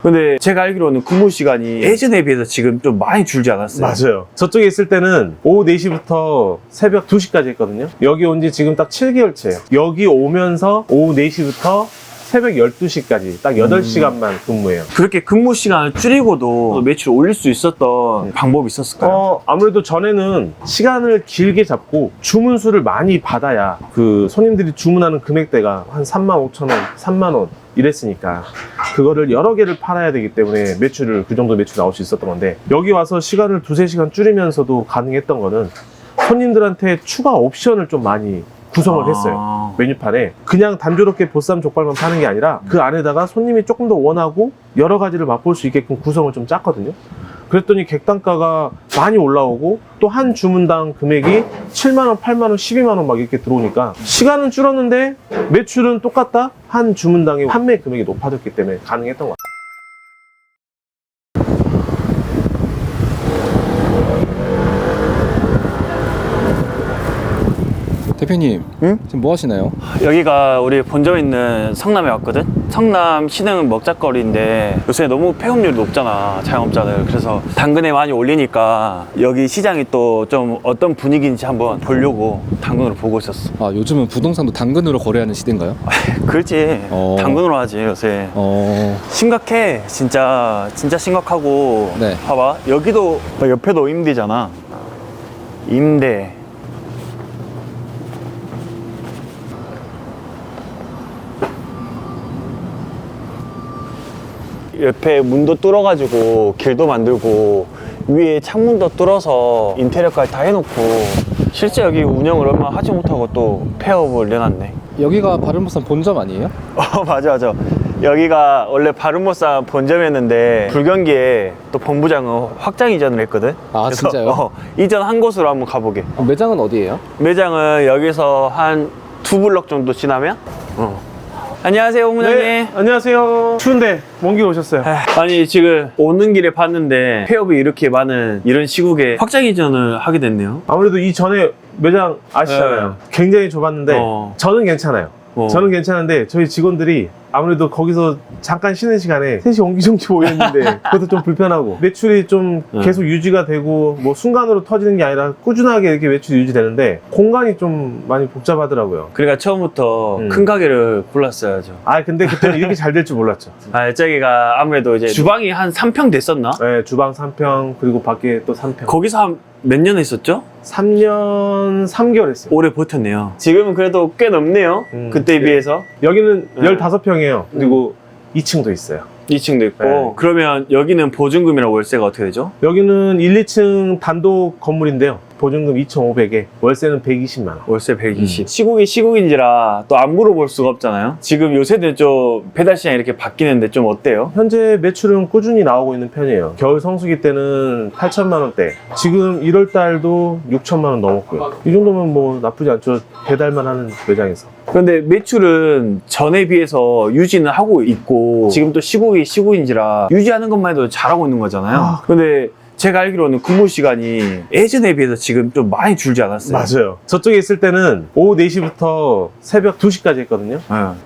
근데 제가 알기로는 근무 시간이 예전에 비해서 지금 좀 많이 줄지 않았어요? 맞아요. 저쪽에 있을 때는 오후 4시부터 새벽 2시까지 했거든요. 여기 온 지 지금 딱 7개월째예요. 여기 오면서 오후 4시부터 새벽 12시까지 딱 8시간만 근무해요. 그렇게 근무 시간을 줄이고도 매출 올릴 수 있었던 방법이 있었을까요? 아무래도 전에는 시간을 길게 잡고 주문 수를 많이 받아야 그 손님들이 주문하는 금액대가 한 35,000원, 3만원 이랬으니까 그거를 여러 개를 팔아야 되기 때문에 매출을 그 정도 매출 나올 수 있었던 건데, 여기 와서 시간을 2-3시간 줄이면서도 가능했던 거는 손님들한테 추가 옵션을 좀 많이 구성을 했어요. 메뉴판에 그냥 단조롭게 보쌈 족발만 파는 게 아니라 그 안에다가 손님이 조금 더 원하고 여러 가지를 맛볼 수 있게끔 구성을 좀 짰거든요. 그랬더니 객단가가 많이 올라오고 또 한 주문당 금액이 7만원, 8만원, 12만원 막 이렇게 들어오니까 시간은 줄었는데 매출은 똑같다? 한 주문당의 판매 금액이 높아졌기 때문에 가능했던 것 같아요. 대표님, 응? 지금 뭐 하시나요? 여기가 우리 본점에 있는 성남에 왔거든? 성남 시내는 먹자거리인데 요새 너무 폐업률이 높잖아, 자영업자들. 그래서 당근에 많이 올리니까 여기 시장이 또 좀 어떤 분위기인지 한번 보려고 당근으로 보고 있었어. 아, 요즘은 부동산도 당근으로 거래하는 시대인가요? 그렇지. 당근으로 하지 요새. 심각해. 진짜 심각하고. 네. 봐봐, 여기도 옆에도 임대잖아. 임대. 옆에 문도 뚫어가지고 길도 만들고 위에 창문도 뚫어서 인테리어까지 다 해놓고, 실제 여기 운영을 얼마 하지 못하고 또 폐업을 내놨네. 여기가 바른부산 본점 아니에요? 맞아. 여기가 원래 바른보쌈 본점이었는데 불경기에 또 본부장은 확장 이전을 했거든. 아, 그래서, 진짜요? 이전한 곳으로 한번 가보게. 매장은 어디예요? 매장은 여기서 한 2블럭 정도 지나면? 안녕하세요, 부장님. 네, 안녕하세요. 추운데 먼 길 오셨어요. 아니, 지금 오는 길에 봤는데 폐업이 이렇게 많은 이런 시국에 확장 이전을 하게 됐네요. 아무래도 이 전에 매장 아시잖아요. 굉장히 좁았는데 저는 괜찮아요. 저는 괜찮은데 저희 직원들이 아무래도 거기서 잠깐 쉬는 시간에 3시 옹기종기 모였는데 그것도 좀 불편하고, 매출이 좀 계속 유지가 되고 뭐 순간으로 터지는 게 아니라 꾸준하게 이렇게 매출이 유지되는데 공간이 좀 많이 복잡하더라고요. 그러니까 처음부터 큰 가게를 골랐어야죠. 근데 그때는 이렇게 잘 될 줄 몰랐죠. 저기가 아무래도 이제 주방이 한 3평 됐었나? 네, 주방 3평 그리고 밖에 또 3평. 거기서 한 몇 년 했었죠? 3년 3개월 했어요. 오래 버텼네요. 지금은 그래도 꽤 넓네요. 그때에 비해서. 여기는 15평이에요. 그리고 2층도 있어요. 2층도 있고. 네. 그러면 여기는 보증금이랑 월세가 어떻게 되죠? 여기는 1, 2층 단독 건물인데요. 보증금 2,500에 월세는 120만 원. 월세 120. 시국이 시국인지라 또 안 물어볼 수가 없잖아요. 지금 요새는 좀 배달 시장이 이렇게 바뀌는데 좀 어때요? 현재 매출은 꾸준히 나오고 있는 편이에요. 겨울 성수기 때는 8천만 원대, 지금 1월 달도 6천만 원 넘었고요. 이 정도면 뭐 나쁘지 않죠. 배달만 하는 매장에서. 그런데 매출은 전에 비해서 유지는 하고 있고, 지금 또 시국이 시국인지라 유지하는 것만 해도 잘하고 있는 거잖아요. 근데 제가 알기로는 근무 시간이 예전에 비해서 지금 좀 많이 줄지 않았어요? 맞아요. 저쪽에 있을 때는 오후 4시부터 새벽 2시까지 했거든요.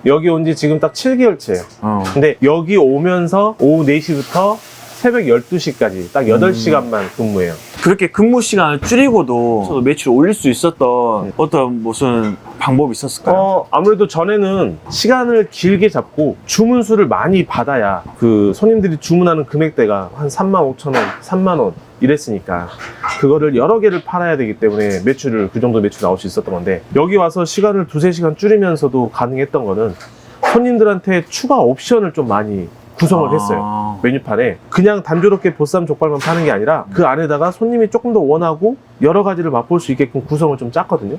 여기 온 지 지금 딱 7개월째예요. 근데 여기 오면서 오후 4시부터 새벽 12시까지 딱 8시간만 근무해요. 그렇게 근무 시간을 줄이고도 매출을 올릴 수 있었던 어떤 무슨 방법이 있었을까요? 아무래도 전에는 시간을 길게 잡고 주문 수를 많이 받아야 그 손님들이 주문하는 금액대가 한 35,000원, 3만원 이랬으니까 그거를 여러 개를 팔아야 되기 때문에 매출을 그 정도 매출 나올 수 있었던 건데, 여기 와서 시간을 2-3시간 줄이면서도 가능했던 거는 손님들한테 추가 옵션을 좀 많이 구성을 했어요. 메뉴판에 그냥 단조롭게 보쌈 족발만 파는 게 아니라 그 안에다가 손님이 조금 더 원하고 여러 가지를 맛볼 수 있게끔 구성을 좀 짰거든요.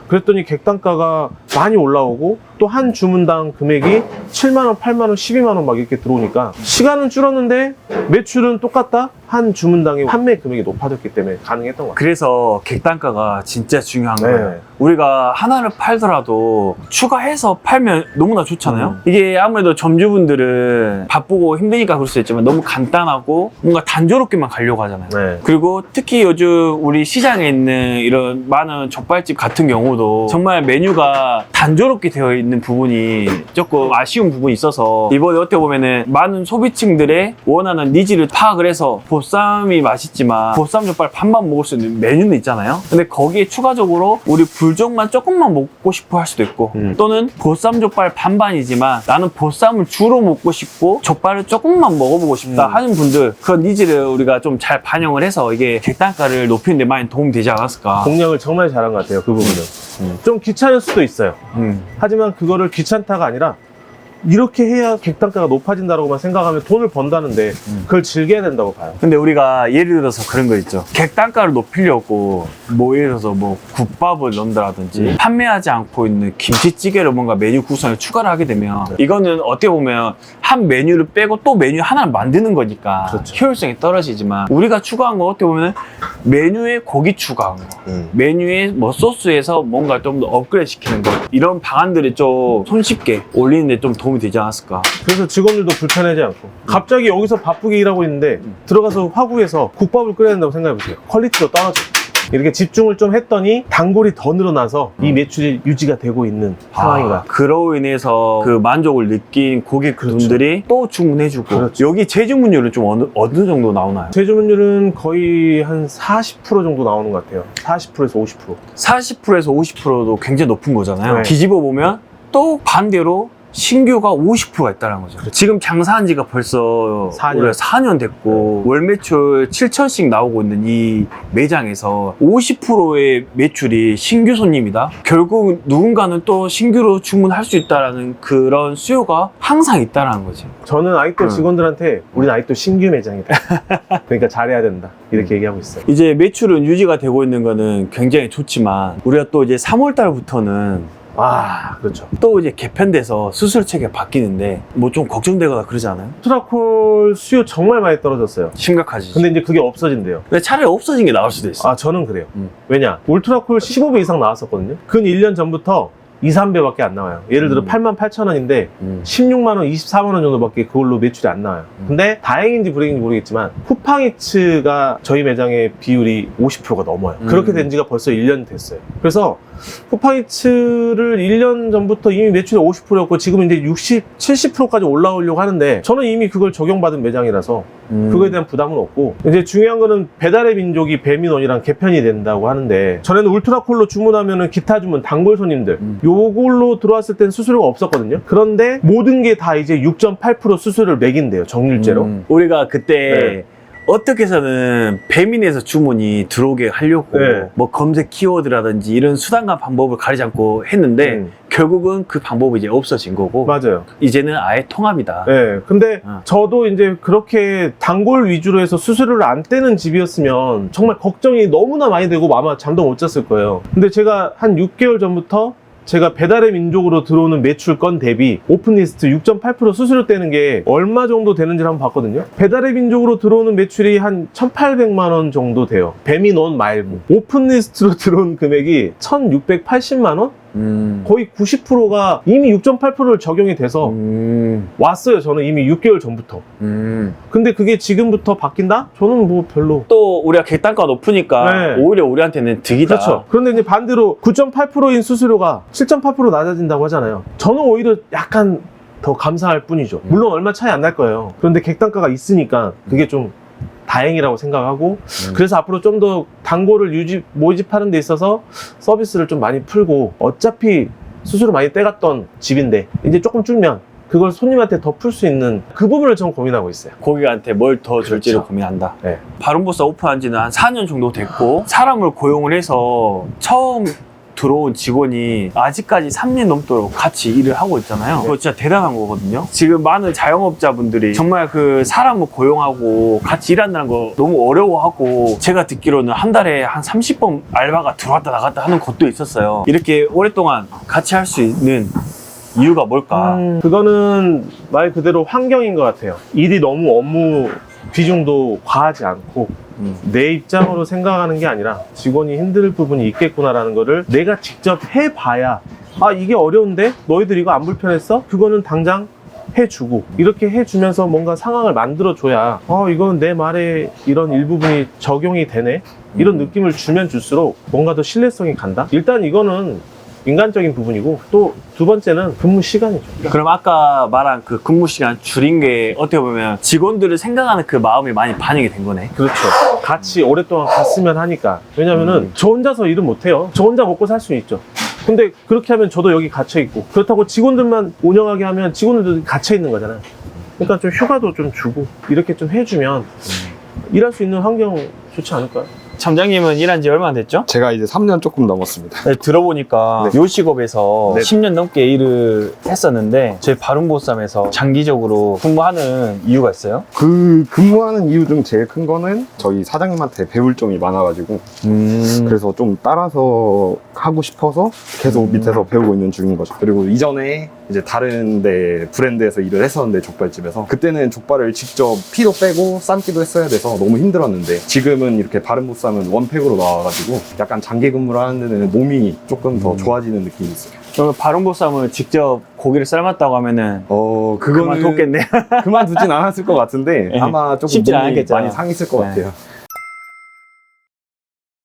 그랬더니 객단가가 많이 올라오고 또 한 주문당 금액이 7만원, 8만원, 12만원 막 이렇게 들어오니까 시간은 줄었는데 매출은 똑같다? 한 주문당의 판매 금액이 높아졌기 때문에 가능했던 것 같아요. 그래서 객단가가 진짜 중요한 네. 거예요. 우리가 하나를 팔더라도 추가해서 팔면 너무나 좋잖아요. 이게 아무래도 점주분들은 바쁘고 힘드니까 그럴 수 있지만 너무 간단하고 뭔가 단조롭게만 가려고 하잖아요. 네. 그리고 특히 요즘 우리 시장에 있는 이런 많은 족발집 같은 경우도 정말 메뉴가 단조롭게 되어 있는 부분이 조금 아쉬운 부분이 있어서 이번에 어떻게 보면은 많은 소비층들의 원하는 니즈를 파악을 해서 보쌈이 맛있지만 보쌈 족발 반반 먹을 수 있는 메뉴는 있잖아요. 근데 거기에 추가적으로 우리 불족만 조금만 먹고 싶어 할 수도 있고 또는 보쌈 족발 반반이지만 나는 보쌈을 주로 먹고 싶고 족발을 조금만 먹어보고 싶다 하는 분들 그런 니즈를 우리가 좀 잘 반영을 해서 이게 객단가를 높이는 데 많이 도움이 되지 않았을까. 공략을 정말 잘한 것 같아요. 그 부분은. 좀 귀찮을 수도 있어요. 하지만 그거를 귀찮다가 아니라 이렇게 해야 객단가가 높아진다고만 생각하면 돈을 번다는데 그걸 즐겨야 된다고 봐요. 근데 우리가 예를 들어서 그런 거 있죠. 객단가를 높이려고 뭐 예를 들어서 뭐 국밥을 넣는다든지 판매하지 않고 있는 김치찌개를 뭔가 메뉴 구성에 추가를 하게 되면 이거는 어떻게 보면 한 메뉴를 빼고 또 메뉴 하나를 만드는 거니까 그렇죠. 효율성이 떨어지지만 우리가 추가한 건 어떻게 보면 메뉴에 고기 추가한 거 메뉴에 뭐 소스에서 뭔가 좀 더 업그레이드 시키는 거 이런 방안들이 좀 손쉽게 올리는데 좀 도움이 되지 않았을까. 그래서 직원들도 불편하지 않고 갑자기 여기서 바쁘게 일하고 있는데 들어가서 화구에서 국밥을 끓여야 된다고 생각해보세요. 퀄리티도 떨어져. 이렇게 집중을 좀 했더니 단골이 더 늘어나서 이 매출이 유지가 되고 있는 상황인 것 같아요. 그로 인해서 그 만족을 느낀 고객분들이 또 주문해주고 그렇죠. 여기 재주문율은 좀 어느 정도 나오나요? 재주문율은 거의 한 40% 정도 나오는 것 같아요. 40%에서 50%. 40%에서 50%도 굉장히 높은 거잖아요. 네. 뒤집어 보면 또 반대로 신규가 50%가 있다는 거죠. 지금 장사한 지가 벌써 4년. 4년 됐고 월 매출 7천씩 나오고 있는 이 매장에서 50%의 매출이 신규 손님이다. 결국 누군가는 또 신규로 주문할 수 있다라는 그런 수요가 항상 있다라는 거지. 저는 아직도 직원들한테 우리는 아직도 신규 매장이다. 그러니까 잘해야 된다. 이렇게 얘기하고 있어요. 이제 매출은 유지가 되고 있는 거는 굉장히 좋지만 우리가 또 이제 3월 달부터는 그렇죠. 또 이제 개편돼서 수수료 체계가 바뀌는데 뭐 좀 걱정되거나 그러지 않아요? 울트라콜 수요 정말 많이 떨어졌어요. 심각하지. 근데 이제 그게 없어진대요. 근데 차라리 없어진 게 나을 수도 있어. 저는 그래요. 왜냐? 울트라콜 15배 이상 나왔었거든요. 근 1년 전부터 2, 3배밖에 안 나와요. 예를 들어 88,000원인데 16만원, 24만원 정도밖에 그걸로 매출이 안 나와요. 근데 다행인지 불행인지 모르겠지만 쿠팡이츠가 저희 매장의 비율이 50%가 넘어요. 그렇게 된 지가 벌써 1년 됐어요. 그래서 쿠팡이츠를 1년 전부터 이미 매출이 50%였고 지금 이제 60, 70%까지 올라오려고 하는데 저는 이미 그걸 적용받은 매장이라서 그거에 대한 부담은 없고 이제 중요한 거는 배달의 민족이 배민원이랑 개편이 된다고 하는데 전에는 울트라콜로 주문하면은 기타 주문 단골 손님들 요걸로 들어왔을 땐 수수료가 없었거든요. 그런데 모든 게 다 이제 6.8% 수수료를 매긴대요. 정률제로. 우리가 그때 네. 어떻게 해서는 배민에서 주문이 들어오게 하려고 네. 뭐 검색 키워드라든지 이런 수단과 방법을 가리지 않고 했는데 결국은 그 방법이 이제 없어진 거고 맞아요. 이제는 아예 통합이다. 네. 근데 저도 이제 그렇게 단골 위주로 해서 수수료를 안 떼는 집이었으면 정말 걱정이 너무나 많이 되고 아마 잠도 못 잤을 거예요. 근데 제가 한 6개월 전부터 제가 배달의 민족으로 들어오는 매출 건 대비 오픈리스트 6.8% 수수료 떼는 게 얼마 정도 되는지를 한번 봤거든요. 배달의 민족으로 들어오는 매출이 한 1,800만 원 정도 돼요. 배민원 말고. 오픈리스트로 들어온 금액이 1,680만 원? 거의 90%가 이미 6.8%를 적용이 돼서 왔어요. 저는 이미 6개월 전부터. 근데 그게 지금부터 바뀐다? 저는 뭐 별로. 또 우리가 객단가가 높으니까 네. 오히려 우리한테는 득이다. 그렇죠. 그런데 이제 반대로 9.8%인 수수료가 7.8% 낮아진다고 하잖아요. 저는 오히려 약간 더 감사할 뿐이죠. 물론 얼마 차이 안 날 거예요. 그런데 객단가가 있으니까 그게 좀 다행이라고 생각하고 그래서 앞으로 좀 더 단골을 모집하는 데 있어서 서비스를 좀 많이 풀고 어차피 수수료 많이 떼갔던 집인데 이제 조금 줄면 그걸 손님한테 더 풀 수 있는 그 부분을 좀 고민하고 있어요. 고객한테 뭘 더 줄지를 그렇죠. 고민한다. 네. 바른보쌈 오픈한 지는 한 4년 정도 됐고 사람을 고용을 해서 처음 들어온 직원이 아직까지 3년 넘도록 같이 일을 하고 있잖아요. 그거 진짜 대단한 거거든요. 지금 많은 자영업자분들이 정말 그 사람을 고용하고 같이 일한다는 거 너무 어려워하고 제가 듣기로는 한 달에 한 30번 알바가 들어왔다 나갔다 하는 것도 있었어요. 이렇게 오랫동안 같이 할 수 있는 이유가 뭘까? 그거는 말 그대로 환경인 것 같아요. 일이 너무 업무 비중도 과하지 않고 내 입장으로 생각하는 게 아니라 직원이 힘들 부분이 있겠구나라는 거를 내가 직접 해봐야 이게 어려운데 너희들 이거 안 불편했어? 그거는 당장 해주고 이렇게 해주면서 뭔가 상황을 만들어줘야 이거는 내 말에 이런 일부분이 적용이 되네 이런 느낌을 주면 줄수록 뭔가 더 신뢰성이 간다. 일단 이거는 인간적인 부분이고 또 두 번째는 근무 시간이죠. 그럼 아까 말한 그 근무 시간 줄인 게 어떻게 보면 직원들을 생각하는 그 마음이 많이 반영이 된 거네. 그렇죠. 같이 오랫동안 갔으면 하니까. 왜냐면은 저 혼자서 일은 못해요. 저 혼자 먹고 살 수는 있죠. 근데 그렇게 하면 저도 여기 갇혀 있고, 그렇다고 직원들만 운영하게 하면 직원들도 갇혀 있는 거잖아요. 그러니까 좀 휴가도 좀 주고 이렇게 좀 해주면 일할 수 있는 환경 좋지 않을까요? 점장님은 일한 지 얼마나 됐죠? 제가 이제 3년 조금 넘었습니다. 네, 들어보니까 네. 요식업에서 네. 10년 넘게 일을 했었는데 저희 바른보쌈에서 장기적으로 근무하는 이유가 있어요? 그 근무하는 이유 중 제일 큰 거는 저희 사장님한테 배울 점이 많아가지고 그래서 좀 따라서 하고 싶어서 계속 밑에서 배우고 있는 중인 거죠. 그리고 이전에 이제 다른 데 브랜드에서 일을 했었는데 족발집에서 그때는 족발을 직접 피도 빼고 삶기도 했어야 돼서 너무 힘들었는데 지금은 이렇게 바른보쌈은 원팩으로 나와가지고 약간 장기 근무를 하는 데는 몸이 조금 더 좋아지는 느낌이 있어요. 그러면 바른보쌈을 직접 고기를 삶았다고 하면은 그거는 그만뒀겠네. 그만두진 않았을 것 같은데 네. 아마 조금 쉽진 몸이 않았겠죠. 많이 상했을 것 네. 같아요.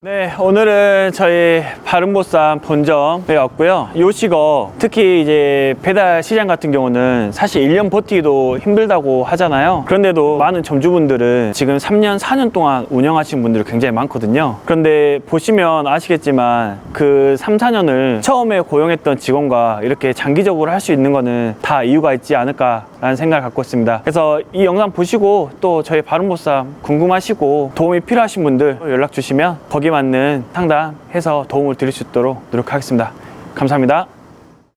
네, 오늘은 저희 바른보쌈 본점에 왔고요. 요식업, 특히 이제 배달 시장 같은 경우는 사실 1년 버티기도 힘들다고 하잖아요. 그런데도 많은 점주분들은 지금 3년, 4년 동안 운영하신 분들이 굉장히 많거든요. 그런데 보시면 아시겠지만 그 3, 4년을 처음에 고용했던 직원과 이렇게 장기적으로 할 수 있는 거는 다 이유가 있지 않을까라는 생각을 갖고 있습니다. 그래서 이 영상 보시고 또 저희 바른보쌈 궁금하시고 도움이 필요하신 분들 연락 주시면 거기 맞는 상담해서 도움을 드릴 수 있도록 노력하겠습니다. 감사합니다.